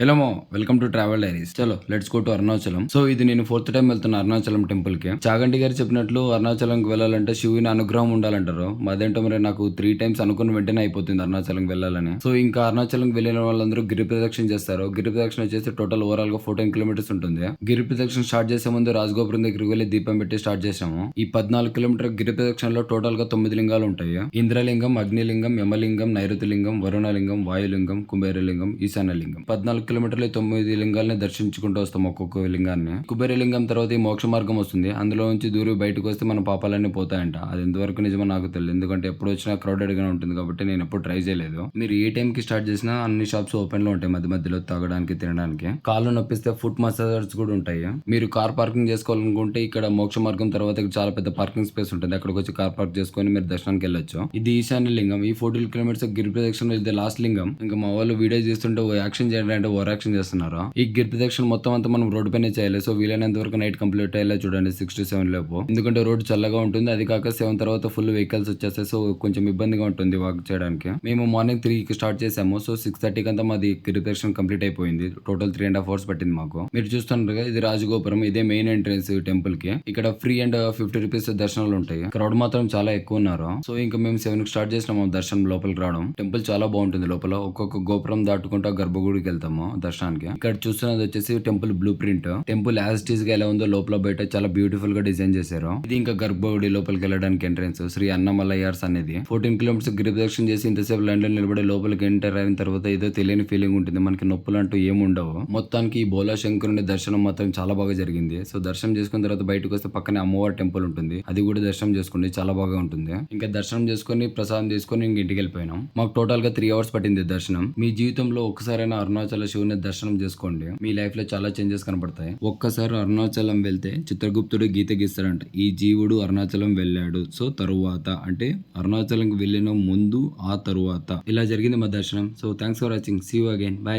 Hello మో welcome to travel diaries. చలో let's go to Arunachalam. So ఇది నేను 4th టైం వెళ్తున్నా అరుణాచలం టెంపుల్ కి. చాగంటి గారు చెప్పినట్లు అరుణాచలంకి వెళ్ళాలంటే శివుని అనుగ్రహం ఉండాలంటారు. అదేంటో మరి నాకు 3 టైమ్స్ అనుకున్న వెంటనే అయిపోతుంది అరుణాచలంకి వెళ్ళాలని. సో ఇంకా అరుణాచలంకి వెళ్ళిన వాళ్ళందరూ గిరి ప్రదక్షిణ చేస్తారు. గిరి ప్రదక్షిణ వచ్చేసి టోటల్ ఓవరాల్ గా 14 కిలోమీటర్స్ ఉంటుంది. గిరి ప్రదక్షిణ స్టార్ట్ చేసే ముందు రాజగోపురం దగ్గరికి వెళ్లి దీపం పెట్టి స్టార్ట్ చేసాము. ఈ 14 కిలోమీటర్ గిరి ప్రదక్షిణలో టోటల్ గా 9 లింగాలు ఉంటాయి. ఇంద్రలింగం, అగ్నిలింగం, యమలింగం, నైరుతిలింగం, వరుణలింగం, వాయులింగం, కుబేరలింగం, ఈశాన్యలింగం. 14 కిలోమీటర్లు 9 లింగాల్ని దర్శించుకుంటూ వస్తాం ఒక్కొక్క లింగాన్ని. కుబేరలింగం తర్వాత ఈ మోక్ష మార్గం వస్తుంది. అందులో నుంచి దూరం బయటకు వస్తే మన పాపాలన్నీ పోతాయంట. అది ఎంతవరకు నిజమో నాకు తెలియదు, ఎందుకంటే ఎప్పుడు వచ్చినా క్రౌడెడ్ గా ఉంటుంది కాబట్టి నేను ఎప్పుడు ట్రై చేయలేదు. మీరు ఏ టైం కి స్టార్ట్ చేసినా అన్ని షాప్స్ ఓపెన్ లో ఉంటాయి మధ్య మధ్యలో తాగడానికి తినడానికి. కాళ్ళు నొప్పిస్తే ఫుట్ మసాజర్స్ కూడా ఉంటాయి. మీరు కార్ పార్కింగ్ చేసుకోవాలనుకుంటే ఇక్కడ మోక్ష మార్గం తర్వాత చాలా పెద్ద పార్కింగ్ స్పేస్ ఉంటుంది. అక్కడికి వచ్చి కార్ పార్క్ చేసుకొని మీరు దర్శనానికి వెళ్ళొచ్చు. ఇది ఈశాన్య లింగం. ఈ 14 కిలోమీటర్స్ గిరి ప్రదక్షిణ ఇది లాస్ట్ లింగం. ఇంకా మా వాళ్ళు వీడియో చేస్తుంటే యాక్షన్ చేయండి అంటే ఓవర్ యాక్షన్ చేస్తున్నారు. ఈ గిరి ప్రదక్షిణ మొత్తం అంతా మనం రోడ్డు పైన చేయాలి. సో వీలైనంత వరకు నైట్ కంప్లీట్ అయ్యేలా చూడండి 6 to 7 లోపు, ఎందుకంటే రోడ్ చల్లగా ఉంటుంది. అది కాక 7 తర్వాత ఫుల్ వెహికల్స్ వచ్చేస్తాయి. సో కొంచెం ఇబ్బందిగా ఉంటుంది వాక్ చేయడానికి. మేము మార్నింగ్ 3 కి స్టార్ట్ చేసాము. సో 6:30 అంతా మాది గిరి ప్రదక్షిణ కంప్లీట్ అయిపోయింది. టోటల్ 3.5 hours పట్టింది మాకు. మీరు చూస్తున్నారు ఇది రాజగోపురం. ఇదే మెయిన్ ఎంట్రన్స్ టెంపుల్ కి. ఇక్కడ ఫ్రీ అండ్ 50 రూపీస్ దర్శనాలు ఉంటాయి. క్రౌడ్ మాత్రం చాలా ఎక్కువ ఉన్నారు. సో ఇంకా మేము 7 కి స్టార్ట్ చేసినాము దర్శనం లోపలికి రావడం. టెంపుల్ చాలా బాగుంటుంది. లోపల ఒక్కొక్క గోపురం దాటుకుంటూ గర్భగుడికి వెళ్తాము దర్శనానికి. ఇక్కడ చూస్తున్నది వచ్చేసి temple blue print. Temple as it is గా ఎలా ఉందో లోపల బయట చాలా బ్యూటిఫుల్ గా డిజైన్ చేశారు. ఇది ఇంకా గర్భగుడి లోపలికి వెళ్ళడానికి ఎంట్రన్స్ శ్రీ అన్నమలయ్యార్స్ అనేది. 14 కిలోమీటర్స్ గిరి ప్రదక్షిణ చేసి ఇంతసేపు లైన్ లో నిలబడి లోపలికి ఎంటర్ అయిన తర్వాత ఏదో తెలియని ఫీలింగ్ ఉంటుంది. మనకి నొప్పులు అంటూ ఏమి ఉండవు. మొత్తానికి ఈ బోలా శంకరుని దర్శనం మాత్రం చాలా బాగా జరిగింది. సో దర్శనం చేసుకున్న తర్వాత బయటకు వస్తే పక్కనే అమ్మవారి టెంపుల్ ఉంటుంది. అది కూడా దర్శనం చేసుకోండి, చాలా బాగా ఉంటుంది. ఇంకా దర్శనం చేసుకుని ప్రసాదం తీసుకొని ఇంక ఇంటికి వెళ్ళిపోయినాం. మాకు టోటల్ గా 3 hours పట్టింది దర్శనం. మీ జీవితంలో ఒక్కసారైనా అరుణాచల శివుని దర్శనం చేసుకోండి. మీ లైఫ్ లో చాలా చేంజెస్ కనబడతాయి. ఒక్కసారి అరుణాచలం వెళ్తే చిత్రగుప్తుడు గీత గీస్తాడంట. ఈ జీవుడు అరుణాచలం వెళ్ళాడు. సో తరువాత అంటే అరుణాచలం వెళ్ళిన ముందు ఆ తరువాత ఇలా జరిగింది మా దర్శనం. So thanks for watching. See you again. By.